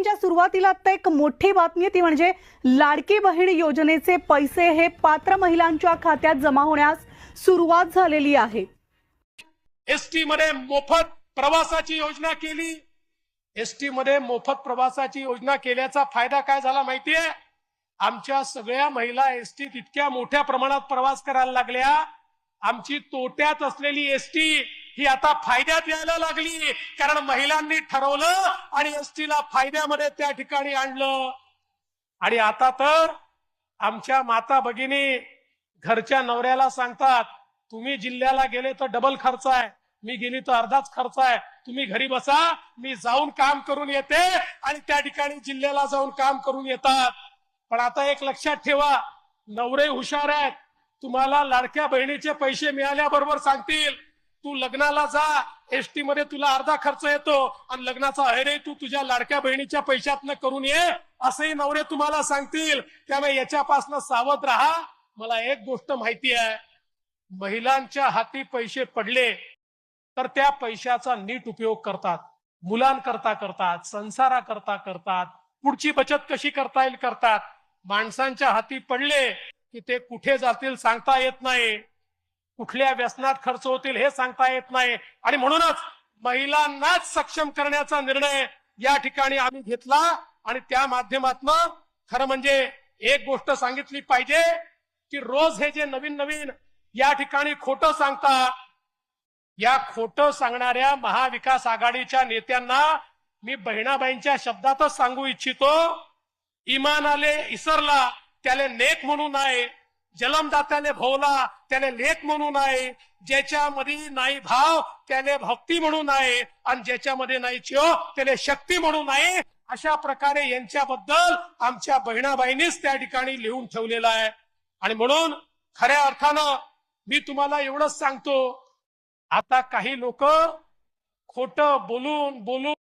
च्या सुरुवातीला आता एक मोठी बातमी आहे, ती म्हणजे लाडकी बहीण योजनेचे पैसे हे पात्र महिलांच्या खात्यात जमा होण्यास सुरुवात झालेली आहे। एसटी मध्ये मोफत प्रवासाची योजना केली। एसटी मध्ये मोफत प्रवासाची योजना केल्याचा फायदा काय झाला माहितीये? आमच्या सगळ्या महिला एसटीत इतक्या मोठ्या प्रमाणात प्रवास करायला लागल्या, आमची तोट्यात असलेली एसटी ही आता फायद्यात यायला लागली, कारण महिलांनी ठरवलं आणि एसटीला फायद्यामध्ये त्या ठिकाणी आणलं। आणि आता तर आमच्या माता भगिनी घरच्या नवऱ्याला सांगतात, तुम्ही जिल्ह्याला गेले तर डबल खर्च आहे, मी गेली तर अर्धाच खर्च आहे, तुम्ही घरी बसा, मी जाऊन काम करून येते। आणि त्या ठिकाणी जिल्ह्याला जाऊन काम करून येतात। पण आता एक लक्षात ठेवा, नवरे हुशार आहेत, तुम्हाला लाडक्या बहिणीचे पैसे मिळाल्याबरोबर सांगतील, तू लग्नाला जा, एसटी मध्ये तुला अर्धा खर्च येतो आणि लग्नाचा अहेरे तू तुझ्या लाडक्या बहिणीच्या पैशातनं करून ये, असंही नवरे तुम्हाला सांगतील। त्यामुळे याच्यापासून सावध राहा। मला एक गोष्ट माहिती आहे, महिलांच्या हाती पैसे पडले तर त्या पैशाचा नीट उपयोग करतात, मुलांकरता करतात, संसाराकरता करतात, पुढची बचत कशी करता येईल करतात। माणसांच्या हाती पडले की ते कुठे जातील सांगता येत नाही, कुठल्या व्यसनात खर्च होतील हे सांगता येत नाही। आणि म्हणूनच महिलांनाच सक्षम करण्याचा निर्णय या ठिकाणी आम्ही घेतला। आणि त्या माध्यमातून खरं म्हणजे एक गोष्ट सांगितली पाहिजे की रोज हे जे नवीन नवीन या ठिकाणी खोटं सांगतात, या खोटं सांगणाऱ्या महाविकास आघाडीच्या नेत्यांना मी बहिणाबाईंच्या शब्दातच सांगू इच्छितो, इमानाले इसरला त्याले नेक म्हणू नये, जन्मदात्याने भोवला त्याने लेख म्हणू नये, ज्याच्यामध्ये नाही भाव त्याने भक्ती म्हणू नये, आणि ज्याच्यामध्ये नाही चिव त्याने शक्ती म्हणू नये। अशा प्रकारे यांच्याबद्दल आमच्या बहिणाबाईंनीच त्या ठिकाणी लिहून ठेवलेलं आहे। आणि म्हणून खऱ्या अर्थानं मी तुम्हाला एवढंच सांगतो, आता काही लोक खोटं बोलून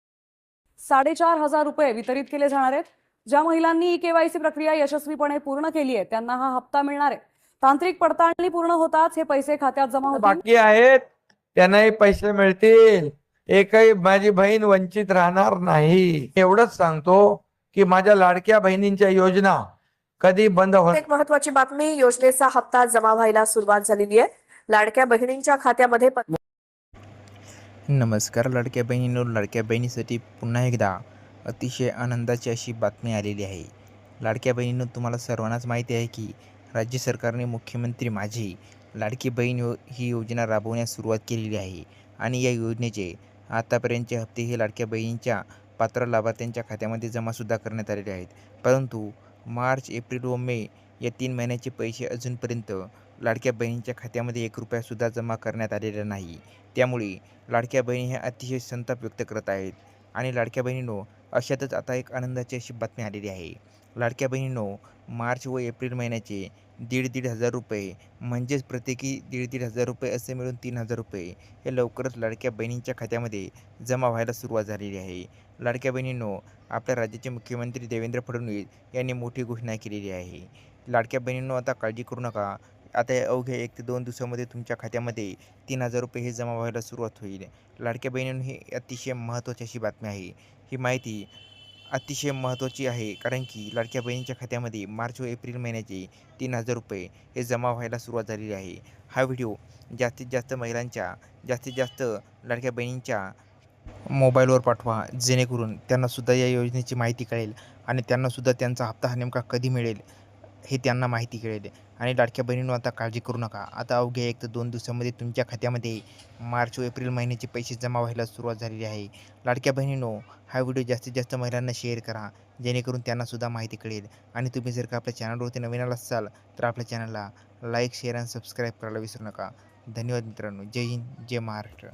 4,500 रुपये वितरित केले जाणार आहेत। ज्या महिलांनी केवायसी प्रक्रिया यशस्वीपणे पूर्ण केली आहे त्यांना हा हप्ता मिळणार आहे। तांत्रिक पडताळणी पूर्ण होताच हे पैसे खात्यात जमा होतील। बाकी आहेत त्यांनाही पैसे मिळतील, एकही माझी बहीण वंचित राहणार नाही। एवढंच सांगतो की माझ्या लाडक्या बहिणींच्या योजना कधी बंद होणार। एक महत्त्वाची बातमी, योजनेचा हप्ता जमा व्हायला सुरुवात झालेली आहे। लाडक्या बहिणींच्या खात्यामध्ये नमस्कार लाडक्या बहिणींनो, लाडक्या बहिणीसाठी पुन्हा एकदा अतिशय आनंदाची अशी बातमी आलेली आहे। लाडक्या बहिणींनो, तुम्हाला सर्वांनाच माहिती आहे की राज्य सरकारने मुख्यमंत्री माझी लाडकी बहीण ही योजना राबवण्यास सुरुवात केलेली आहे। आणि या योजनेचे आतापर्यंतचे हप्ते हे लाडक्या बहिणींच्या पात्र लाभार्थ्यांच्या खात्यामध्ये जमासुद्धा करण्यात आलेले आहेत। परंतु मार्च, एप्रिल व मे या 3 महिन्याचे पैसे अजूनपर्यंत लाडक्या बहिणींच्या खात्यामध्ये 1 रुपयासुद्धा जमा करण्यात आलेला नाही। त्यामुळे लाडक्या बहिणी ह्या अतिशय संताप व्यक्त करत आहेत। आणि लाडक्या बहिणींनो, अशातच आता एक आनंदाची अशी बातमी आलेली आहे। लाडक्या बहिणींनो, मार्च व एप्रिल महिन्याचे 1,500 हजार रुपये म्हणजेच प्रत्येकी 1,500 हजार रुपये असे मिळून 3,000 रुपये हे लवकरच लाडक्या बहिणींच्या खात्यामध्ये जमा व्हायला सुरुवात झालेली आहे। लाडक्या बहिणींनो, आपल्या राज्याचे मुख्यमंत्री देवेंद्र फडणवीस यांनी मोठी घोषणा केलेली आहे। लाडक्या बहिणींनो, आता काळजी करू नका, आता अवघ्या 1 ते 2 दिवसामध्ये तुमच्या खात्यामध्ये 3,000 रुपये हे जमा व्हायला सुरुवात होईल। लाडक्या बहिणींनो, ही अतिशय महत्त्वाची अशी बातमी आहे। ही माहिती अतिशय महत्त्वाची आहे, कारण की लाडक्या बहिणींच्या खात्यामध्ये मार्च व एप्रिल महिन्याचे 3,000 रुपये हे जमा व्हायला सुरुवात झालेली आहे। हा व्हिडिओ जास्तीत जास्त महिलांच्या, जास्तीत जास्त लाडक्या बहिणींच्या मोबाईलवर पाठवा, जेणेकरून त्यांनासुद्धा या योजनेची माहिती कळेल आणि त्यांनासुद्धा त्यांचा हप्ता हा नेमका कधी मिळेल हे त्यांना माहिती कळेल। आणि लाडक्या बहिणींनो, आता काळजी करू नका, आता अवघ्या 1 ते 2 दिवसामध्ये तुमच्या खात्यामध्ये मार्च व एप्रिल महिन्याचे पैसे जमा व्हायला सुरुवात झालेली आहे। लाडक्या बहिणींनो, हा व्हिडिओ जास्तीत जास्त महिलांना शेअर करा, जेणेकरून त्यांनासुद्धा माहिती कळेल। आणि तुम्ही जर का आपल्या चॅनलवरती नवीन आला असाल तर आपल्या चॅनलला लाईक, शेअर आणि सबस्क्राईब करायला विसरू नका। धन्यवाद मित्रांनो, जय हिंद, जय महाराष्ट्र।